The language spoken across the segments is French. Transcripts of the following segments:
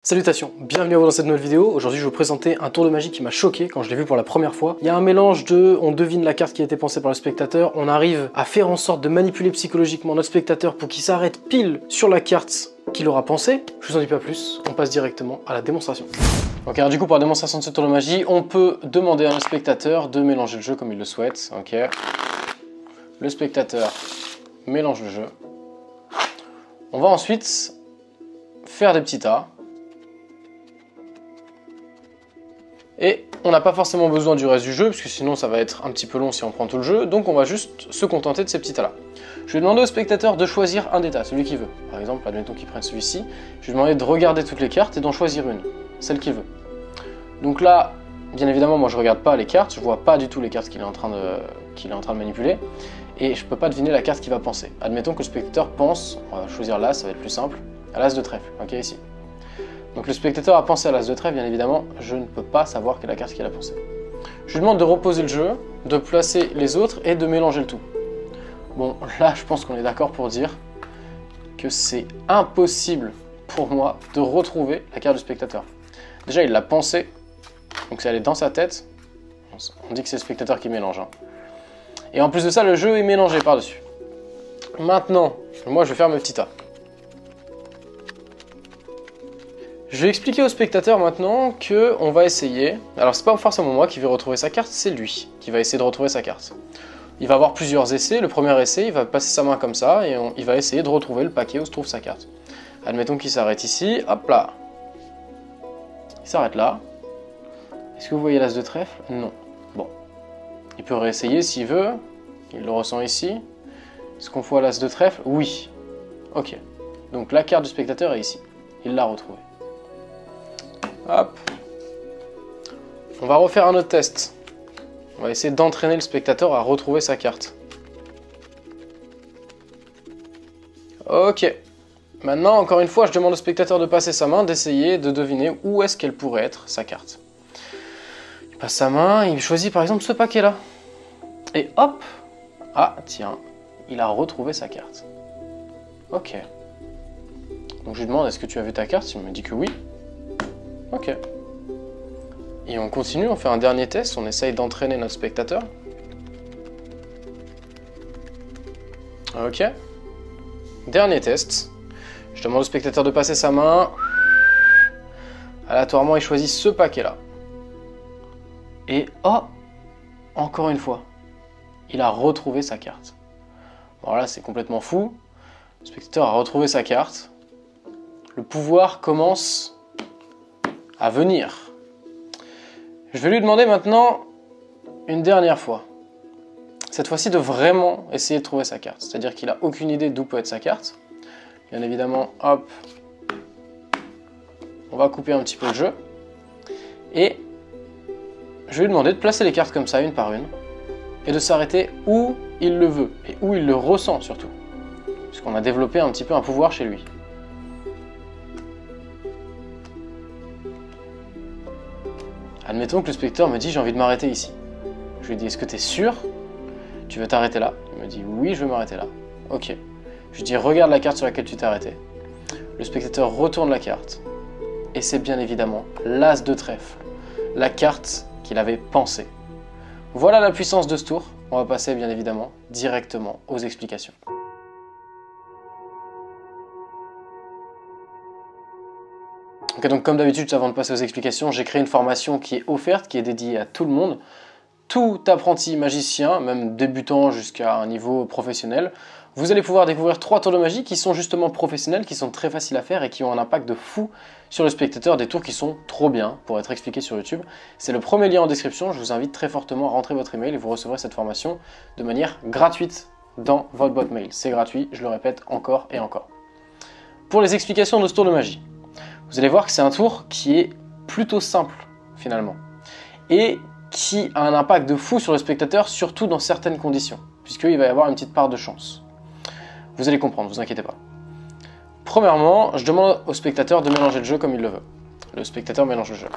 Salutations, bienvenue à vous dans cette nouvelle vidéo. Aujourd'hui je vais vous présenter un tour de magie qui m'a choqué quand je l'ai vu pour la première fois. Il y a un mélange de, on devine la carte qui a été pensée par le spectateur, on arrive à faire en sorte de manipuler psychologiquement notre spectateur pour qu'il s'arrête pile sur la carte qu'il aura pensée. Je vous en dis pas plus, on passe directement à la démonstration. Ok, alors du coup pour la démonstration de ce tour de magie, on peut demander à un spectateur de mélanger le jeu comme il le souhaite. Ok, le spectateur mélange le jeu. On va ensuite faire des petits tas. Et on n'a pas forcément besoin du reste du jeu, parce que sinon ça va être un petit peu long si on prend tout le jeu, donc on va juste se contenter de ces petits tas-là. Je vais demander au spectateur de choisir un des tas, celui qu'il veut. Par exemple, admettons qu'il prenne celui-ci, je vais demander de regarder toutes les cartes et d'en choisir une, celle qu'il veut. Donc là, bien évidemment, moi je regarde pas les cartes, je vois pas du tout les cartes qu'il est en train de manipuler, et je peux pas deviner la carte qu'il va penser. Admettons que le spectateur pense, on va choisir l'as, ça va être plus simple, à l'as de trèfle, ok, ici. Donc le spectateur a pensé à l'as de trèfle, bien évidemment, je ne peux pas savoir quelle est la carte qu'il a pensée. Je lui demande de reposer le jeu, de placer les autres et de mélanger le tout. Bon, là je pense qu'on est d'accord pour dire que c'est impossible pour moi de retrouver la carte du spectateur. Déjà il l'a pensé, donc c'est allé dans sa tête, on dit que c'est le spectateur qui mélange. Hein. Et en plus de ça, le jeu est mélangé par-dessus. Maintenant, moi je vais faire mes petits tas. Je vais expliquer au spectateur maintenant que on va essayer, alors c'est pas forcément moi qui vais retrouver sa carte, c'est lui qui va essayer de retrouver sa carte. Il va avoir plusieurs essais, le premier essai, il va passer sa main comme ça et il va essayer de retrouver le paquet où se trouve sa carte. Admettons qu'il s'arrête ici, hop là. Il s'arrête là. Est-ce que vous voyez l'as de trèfle? Non. Bon. Il peut réessayer s'il veut, il le ressent ici. Est-ce qu'on voit l'as de trèfle? Oui. Ok. Donc la carte du spectateur est ici. Il l'a retrouvée. Hop. On va refaire un autre test. On va essayer d'entraîner le spectateur à retrouver sa carte. Ok. Maintenant, encore une fois, je demande au spectateur de passer sa main, d'essayer de deviner où est-ce qu'elle pourrait être, sa carte. Il passe sa main, il choisit par exemple ce paquet-là. Et hop. Ah, tiens, il a retrouvé sa carte. Ok. Donc je lui demande, est-ce que tu as vu ta carte? Il me dit que oui. Ok. Et on continue, on fait un dernier test, on essaye d'entraîner notre spectateur. Ok. Dernier test. Je demande au spectateur de passer sa main. Aléatoirement, il choisit ce paquet-là. Et oh, encore une fois, il a retrouvé sa carte. Bon là, c'est complètement fou. Le spectateur a retrouvé sa carte. Le pouvoir commence à venir. Je vais lui demander maintenant une dernière fois. Cette fois-ci de vraiment essayer de trouver sa carte. C'est-à-dire qu'il n'a aucune idée d'où peut être sa carte. Bien évidemment, hop. On va couper un petit peu le jeu. Et je vais lui demander de placer les cartes comme ça, une par une. Et de s'arrêter où il le veut. Et où il le ressent surtout. Puisqu'on a développé un petit peu un pouvoir chez lui. Admettons que le spectateur me dit j'ai envie de m'arrêter ici. Je lui dis est-ce que tu es sûr? Tu veux t'arrêter là? Il me dit oui, je veux m'arrêter là. Ok. Je lui dis regarde la carte sur laquelle tu t'es arrêté. Le spectateur retourne la carte. Et c'est bien évidemment l'as de trèfle. La carte qu'il avait pensée. Voilà la puissance de ce tour. On va passer bien évidemment directement aux explications. Ok, donc comme d'habitude, avant de passer aux explications, j'ai créé une formation qui est offerte, qui est dédiée à tout le monde. Tout apprenti magicien, même débutant jusqu'à un niveau professionnel, vous allez pouvoir découvrir 3 tours de magie qui sont justement professionnels, qui sont très faciles à faire et qui ont un impact de fou sur le spectateur, des tours qui sont trop bien pour être expliqués sur YouTube. C'est le premier lien en description, je vous invite très fortement à rentrer votre email et vous recevrez cette formation de manière gratuite dans votre boîte mail. C'est gratuit, je le répète encore et encore. Pour les explications de ce tour de magie, vous allez voir que c'est un tour qui est plutôt simple finalement et qui a un impact de fou sur le spectateur, surtout dans certaines conditions, puisqu'il va y avoir une petite part de chance. Vous allez comprendre, ne vous inquiétez pas. Premièrement, je demande au spectateur de mélanger le jeu comme il le veut. Le spectateur mélange le jeu.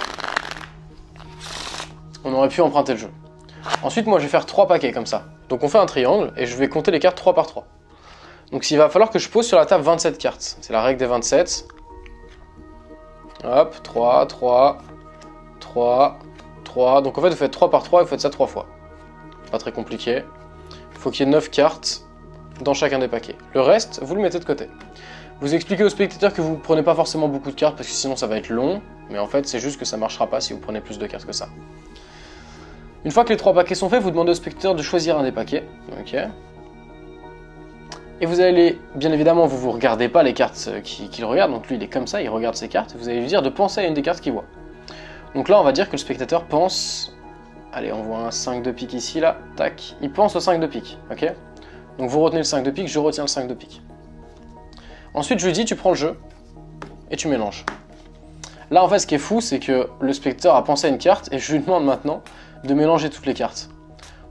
On aurait pu emprunter le jeu. Ensuite, moi je vais faire 3 paquets comme ça. Donc on fait un triangle et je vais compter les cartes 3 par 3. Donc il va falloir que je pose sur la table 27 cartes. C'est la règle des 27. Hop, 3, 3, 3, 3. Donc en fait, vous faites 3 par 3 et vous faites ça 3 fois. Pas très compliqué. Il faut qu'il y ait 9 cartes dans chacun des paquets. Le reste, vous le mettez de côté. Vous expliquez au spectateur que vous ne prenez pas forcément beaucoup de cartes parce que sinon ça va être long. Mais en fait, c'est juste que ça ne marchera pas si vous prenez plus de cartes que ça. Une fois que les 3 paquets sont faits, vous demandez au spectateur de choisir un des paquets. Ok. Et vous allez, bien évidemment, vous ne regardez pas les cartes qu'il regarde. Donc lui, il est comme ça, il regarde ses cartes. Vous allez lui dire de penser à une des cartes qu'il voit. Donc là, on va dire que le spectateur pense... Allez, on voit un 5 de pique ici, là. Tac. Il pense au 5 de pique. Ok. Donc vous retenez le 5 de pique, je retiens le 5 de pique. Ensuite, je lui dis, tu prends le jeu et tu mélanges. Là, en fait, ce qui est fou, c'est que le spectateur a pensé à une carte et je lui demande maintenant de mélanger toutes les cartes.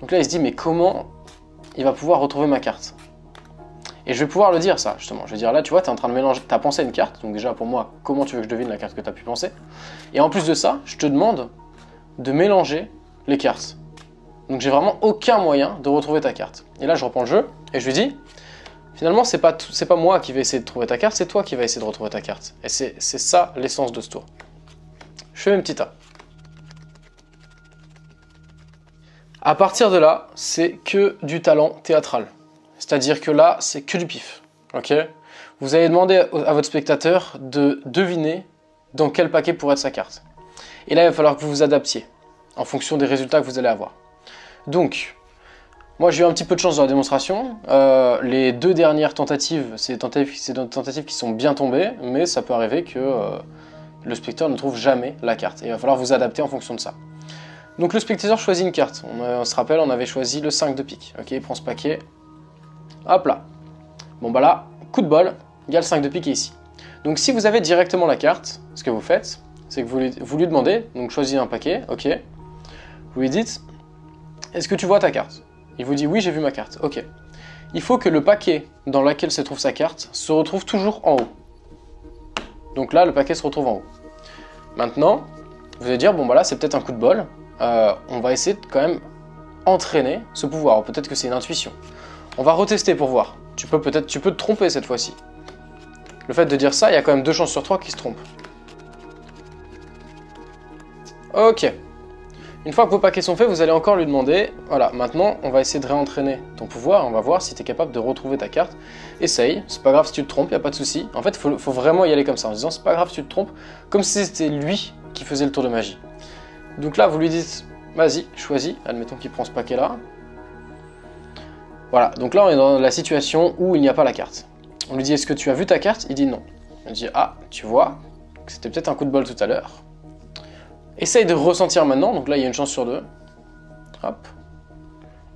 Donc là, il se dit, mais comment il va pouvoir retrouver ma carte? Et je vais pouvoir le dire, ça, justement. Je vais dire, là, tu vois, tu es en train de mélanger, tu as pensé à une carte. Donc déjà, pour moi, comment tu veux que je devine la carte que tu as pu penser? Et en plus de ça, je te demande de mélanger les cartes. Donc j'ai vraiment aucun moyen de retrouver ta carte. Et là, je reprends le jeu et je lui dis, finalement, c'est pas moi qui vais essayer de trouver ta carte, c'est toi qui vas essayer de retrouver ta carte. Et c'est ça l'essence de ce tour. Je fais mes petits tas. À partir de là, c'est que du talent théâtral. C'est-à-dire que là, c'est que du pif. Ok? Vous allez demander à votre spectateur de deviner dans quel paquet pourrait être sa carte. Et là, il va falloir que vous vous adaptiez en fonction des résultats que vous allez avoir. Donc, moi j'ai eu un petit peu de chance dans la démonstration. Les 2 dernières tentatives, c'est des tentatives qui sont bien tombées, mais ça peut arriver que le spectateur ne trouve jamais la carte. Et il va falloir vous adapter en fonction de ça. Donc le spectateur choisit une carte. On se rappelle, on avait choisi le 5 de pique. Ok, il prend ce paquet. Hop là. Bon bah là, coup de bol, il y a le 5 de pique ici. Donc si vous avez directement la carte, ce que vous faites, c'est que vous lui demandez, donc choisissez un paquet, ok. Vous lui dites, est-ce que tu vois ta carte? Il vous dit oui, j'ai vu ma carte, ok. Il faut que le paquet dans lequel se trouve sa carte se retrouve toujours en haut. Donc là, le paquet se retrouve en haut. Maintenant, vous allez dire, bon bah là, c'est peut-être un coup de bol. On va essayer de quand même entraîner ce pouvoir. Peut-être que c'est une intuition. On va retester pour voir. Tu peux te tromper cette fois-ci. Le fait de dire ça, il y a quand même 2 chances sur 3 qu'il se trompe. Ok. Une fois que vos paquets sont faits, vous allez encore lui demander, voilà, maintenant on va essayer de réentraîner ton pouvoir, on va voir si tu es capable de retrouver ta carte. Essaye, c'est pas grave si tu te trompes, il n'y a pas de souci. En fait, il faut vraiment y aller comme ça, en disant c'est pas grave si tu te trompes, comme si c'était lui qui faisait le tour de magie. Donc là, vous lui dites, vas-y, choisis, admettons qu'il prend ce paquet-là. Voilà, donc là on est dans la situation où il n'y a pas la carte. On lui dit, est-ce que tu as vu ta carte? Il dit non. On dit, ah, tu vois, c'était peut-être un coup de bol tout à l'heure. Essaye de ressentir maintenant, donc là il y a une chance sur 2. Hop.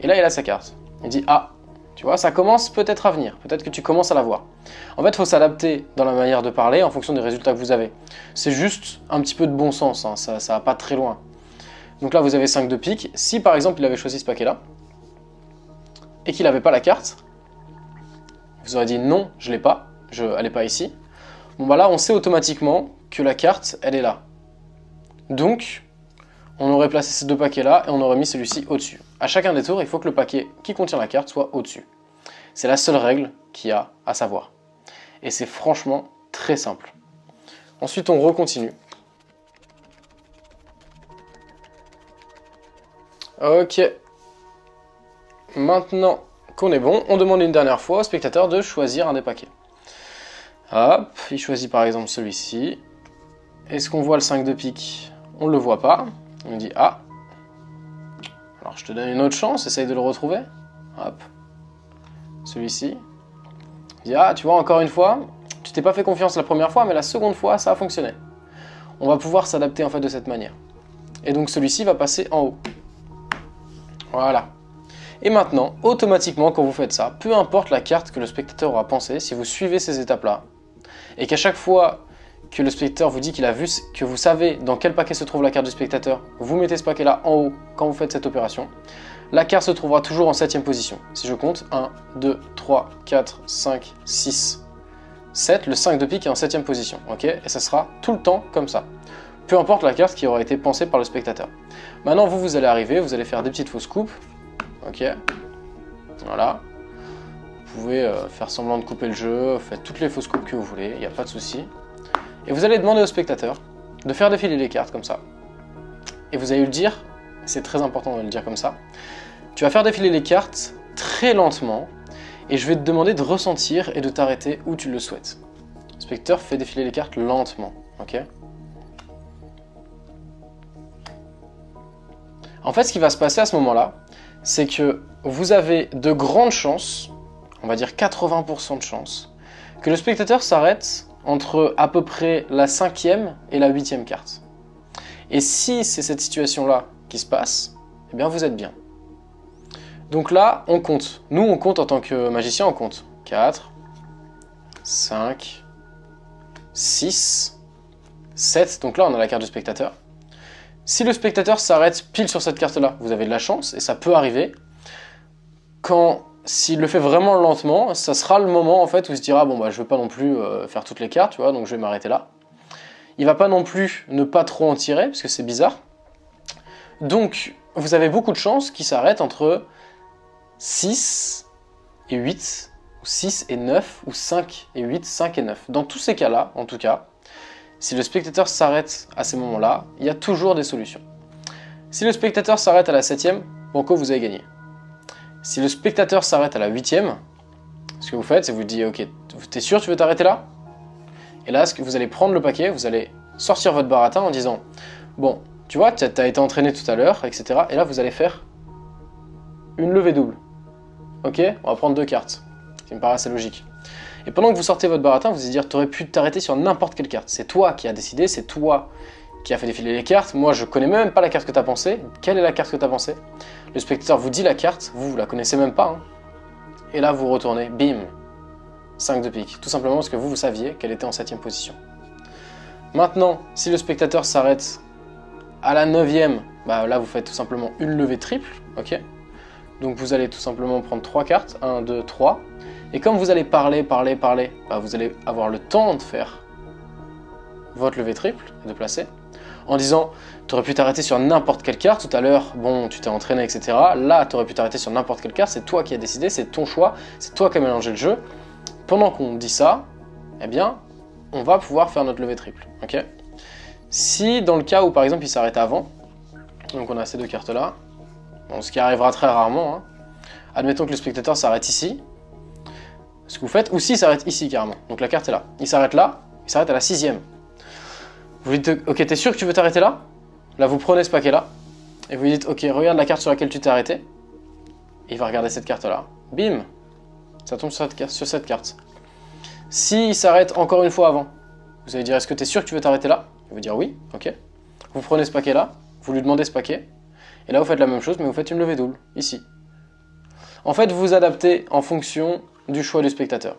Et là il a sa carte. Il dit, ah, tu vois, ça commence peut-être à venir, peut-être que tu commences à la voir. En fait, il faut s'adapter dans la manière de parler en fonction des résultats que vous avez. C'est juste un petit peu de bon sens, hein, ça va pas très loin. Donc là vous avez 5 de pique. Si par exemple il avait choisi ce paquet-là, et qu'il n'avait pas la carte, vous aurez dit non, je l'ai pas, elle n'est pas ici. Bon bah là on sait automatiquement que la carte, elle est là. Donc, on aurait placé ces 2 paquets-là et on aurait mis celui-ci au-dessus. À chacun des tours, il faut que le paquet qui contient la carte soit au-dessus. C'est la seule règle qu'il y a à savoir. Et c'est franchement très simple. Ensuite, on recontinue. Ok. Maintenant qu'on est bon, on demande une dernière fois au spectateur de choisir un des paquets. Hop, il choisit par exemple celui-ci. Est-ce qu'on voit le 5 de pique? On ne le voit pas. On me dit, ah. Alors je te donne une autre chance, essaye de le retrouver. Hop. Celui-ci. Il dit, ah, tu vois, encore une fois, tu t'es pas fait confiance la première fois, mais la seconde fois, ça a fonctionné. On va pouvoir s'adapter en fait de cette manière. Et donc celui-ci va passer en haut. Voilà. Et maintenant, automatiquement, quand vous faites ça, peu importe la carte que le spectateur aura pensée, si vous suivez ces étapes-là, et qu'à chaque fois que le spectateur vous dit qu'il a vu, que vous savez dans quel paquet se trouve la carte du spectateur, vous mettez ce paquet-là en haut quand vous faites cette opération, la carte se trouvera toujours en 7ème position. Si je compte, 1, 2, 3, 4, 5, 6, 7, le 5 de pique est en 7ème position, ok? Et ça sera tout le temps comme ça. Peu importe la carte qui aura été pensée par le spectateur. Maintenant, vous allez arriver, vous allez faire des petites fausses coupes, ok? Voilà. Vous pouvez faire semblant de couper le jeu, faites toutes les fausses coupes que vous voulez, il n'y a pas de souci. Et vous allez demander au spectateur de faire défiler les cartes comme ça. Et vous allez le dire, c'est très important de le dire comme ça, tu vas faire défiler les cartes très lentement et je vais te demander de ressentir et de t'arrêter où tu le souhaites. Le spectateur fait défiler les cartes lentement, ok? En fait, ce qui va se passer à ce moment-là, c'est que vous avez de grandes chances, on va dire 80% de chances, que le spectateur s'arrête entre à peu près la 5e et la 8e carte. Et si c'est cette situation-là qui se passe, eh bien vous êtes bien. Donc là, on compte. Nous, on compte en tant que magicien, on compte. 4, 5, 6, 7. Donc là, on a la carte du spectateur. Si le spectateur s'arrête pile sur cette carte-là, vous avez de la chance, et ça peut arriver. S'il le fait vraiment lentement, ça sera le moment en fait où il se dira bon bah je veux pas non plus faire toutes les cartes, tu vois, donc je vais m'arrêter là. Il va pas non plus ne pas trop en tirer, parce que c'est bizarre. Donc vous avez beaucoup de chances qu'il s'arrête entre 6 et 8, ou 6 et 9, ou 5 et 8, 5 et 9. Dans tous ces cas-là, en tout cas, si le spectateur s'arrête à ces moments-là, il y a toujours des solutions. Si le spectateur s'arrête à la 7e, banco, vous avez gagné. Si le spectateur s'arrête à la 8e, ce que vous faites, c'est que vous dites, ok, t'es sûr tu veux t'arrêter là? Et là, vous allez prendre le paquet, vous allez sortir votre baratin en disant, bon, tu vois, t'as été entraîné tout à l'heure, etc. Et là, vous allez faire une levée double. Ok, on va prendre 2 cartes, ce qui me paraît assez logique. Et pendant que vous sortez votre baratin, vous allez dire, tu aurais pu t'arrêter sur n'importe quelle carte. C'est toi qui as décidé, c'est toi qui as fait défiler les cartes. Moi, je connais même pas la carte que tu as pensée. Quelle est la carte que tu as pensée? Le spectateur vous dit la carte, vous la connaissez même pas. Hein. Et là, vous retournez, bim, 5 de pique. Tout simplement parce que vous saviez qu'elle était en 7e position. Maintenant, si le spectateur s'arrête à la 9e, bah là, vous faites tout simplement une levée triple, ok? Donc vous allez tout simplement prendre 3 cartes, 1, 2, 3. Et comme vous allez parler, bah vous allez avoir le temps de faire votre levée triple et de placer. En disant, tu aurais pu t'arrêter sur n'importe quelle carte. Tout à l'heure, bon, tu t'es entraîné, etc. Là, tu aurais pu t'arrêter sur n'importe quelle carte. C'est toi qui as décidé, c'est ton choix. C'est toi qui as mélangé le jeu. Pendant qu'on dit ça, eh bien, on va pouvoir faire notre levée triple. Ok? Si dans le cas où, par exemple, il s'arrête avant, donc on a ces 2 cartes-là, bon, ce qui arrivera très rarement, hein. Admettons que le spectateur s'arrête ici. Ce que vous faites, ou s'il s'arrête ici carrément, donc la carte est là. Il s'arrête là, il s'arrête à la 6e. Vous lui dites, ok, t'es sûr que tu veux t'arrêter là? Là, vous prenez ce paquet-là, et vous lui dites, ok, regarde la carte sur laquelle tu t'es arrêté. Et il va regarder cette carte-là. Bim! Ça tombe sur cette carte. S'il s'arrête encore une fois avant, vous allez dire, est-ce que t'es sûr que tu veux t'arrêter là? Il va dire oui, ok. Vous prenez ce paquet-là, vous lui demandez ce paquet, et là, vous faites la même chose, mais vous faites une levée double, ici. En fait, vous vous adaptez en fonction du choix du spectateur.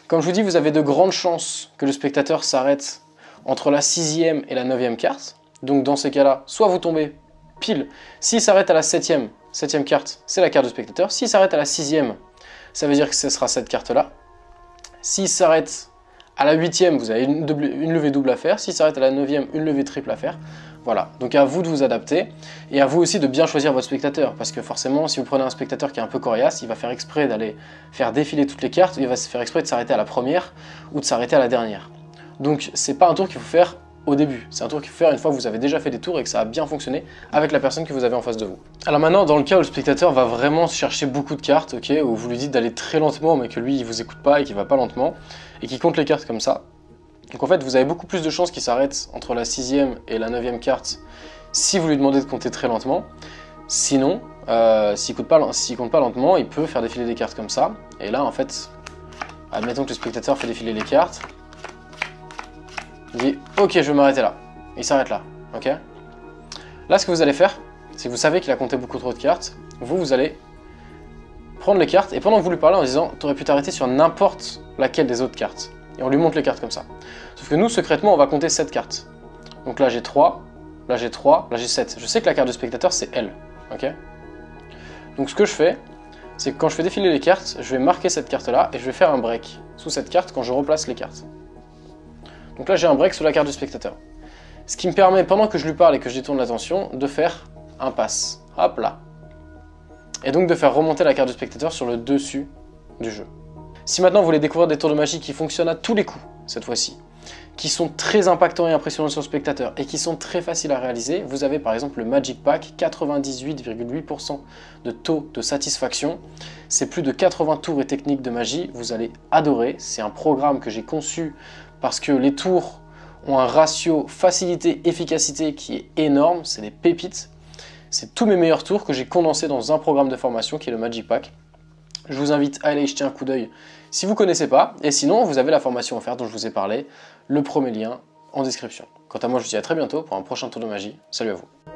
Comme je vous dis, vous avez de grandes chances que le spectateur s'arrête entre la 6e et la 9e carte. Donc dans ces cas-là, soit vous tombez pile. S'il s'arrête à la 7e carte, c'est la carte du spectateur. S'il s'arrête à la 6e, ça veut dire que ce sera cette carte-là. S'il s'arrête à la 8e, vous avez une levée double à faire. S'il s'arrête à la 9e, une levée triple à faire. Voilà, donc à vous de vous adapter et à vous aussi de bien choisir votre spectateur parce que forcément si vous prenez un spectateur qui est un peu coriace, il va faire exprès d'aller faire défiler toutes les cartes, il va se faire exprès de s'arrêter à la première ou de s'arrêter à la dernière. Donc c'est pas un tour qu'il faut faire au début, c'est un tour qu'il faut faire une fois que vous avez déjà fait des tours et que ça a bien fonctionné avec la personne que vous avez en face de vous. Alors maintenant dans le cas où le spectateur va vraiment chercher beaucoup de cartes, ok, où vous lui dites d'aller très lentement mais que lui il vous écoute pas et qu'il va pas lentement et qu'il compte les cartes comme ça. Donc en fait, vous avez beaucoup plus de chances qu'il s'arrête entre la 6e et la 9e carte si vous lui demandez de compter très lentement. Sinon, s'il compte pas lentement, il peut faire défiler des cartes comme ça. Et là, en fait, admettons que le spectateur fait défiler les cartes. Il dit « Ok, je vais m'arrêter là ». Il s'arrête là, ok. Là, ce que vous allez faire, c'est que vous savez qu'il a compté beaucoup trop de cartes. Vous allez prendre les cartes et pendant que vous lui parlez en disant « Tu aurais pu t'arrêter sur n'importe laquelle des autres cartes ». Et on lui montre les cartes comme ça. Sauf que nous, secrètement, on va compter 7 cartes. Donc là, j'ai 3, là, j'ai 3, là, j'ai 7. Je sais que la carte du spectateur, c'est elle. Ok. Donc ce que je fais, c'est que quand je fais défiler les cartes, je vais marquer cette carte-là et je vais faire un break sous cette carte quand je replace les cartes. Donc là, j'ai un break sous la carte du spectateur. Ce qui me permet, pendant que je lui parle et que je détourne l'attention, de faire un pass. Hop là. Et donc de faire remonter la carte du spectateur sur le dessus du jeu. Si maintenant vous voulez découvrir des tours de magie qui fonctionnent à tous les coups, cette fois-ci, qui sont très impactants et impressionnants sur le spectateur et qui sont très faciles à réaliser. Vous avez par exemple le Magic Pack, 98,8% de taux de satisfaction. C'est plus de 80 tours et techniques de magie, vous allez adorer. C'est un programme que j'ai conçu parce que les tours ont un ratio facilité-efficacité qui est énorme, c'est des pépites. C'est tous mes meilleurs tours que j'ai condensés dans un programme de formation qui est le Magic Pack. Je vous invite à aller y jeter un coup d'œil si vous ne connaissez pas. Et sinon, vous avez la formation offerte dont je vous ai parlé. Le premier lien en description. Quant à moi, je vous dis à très bientôt pour un prochain tour de magie. Salut à vous.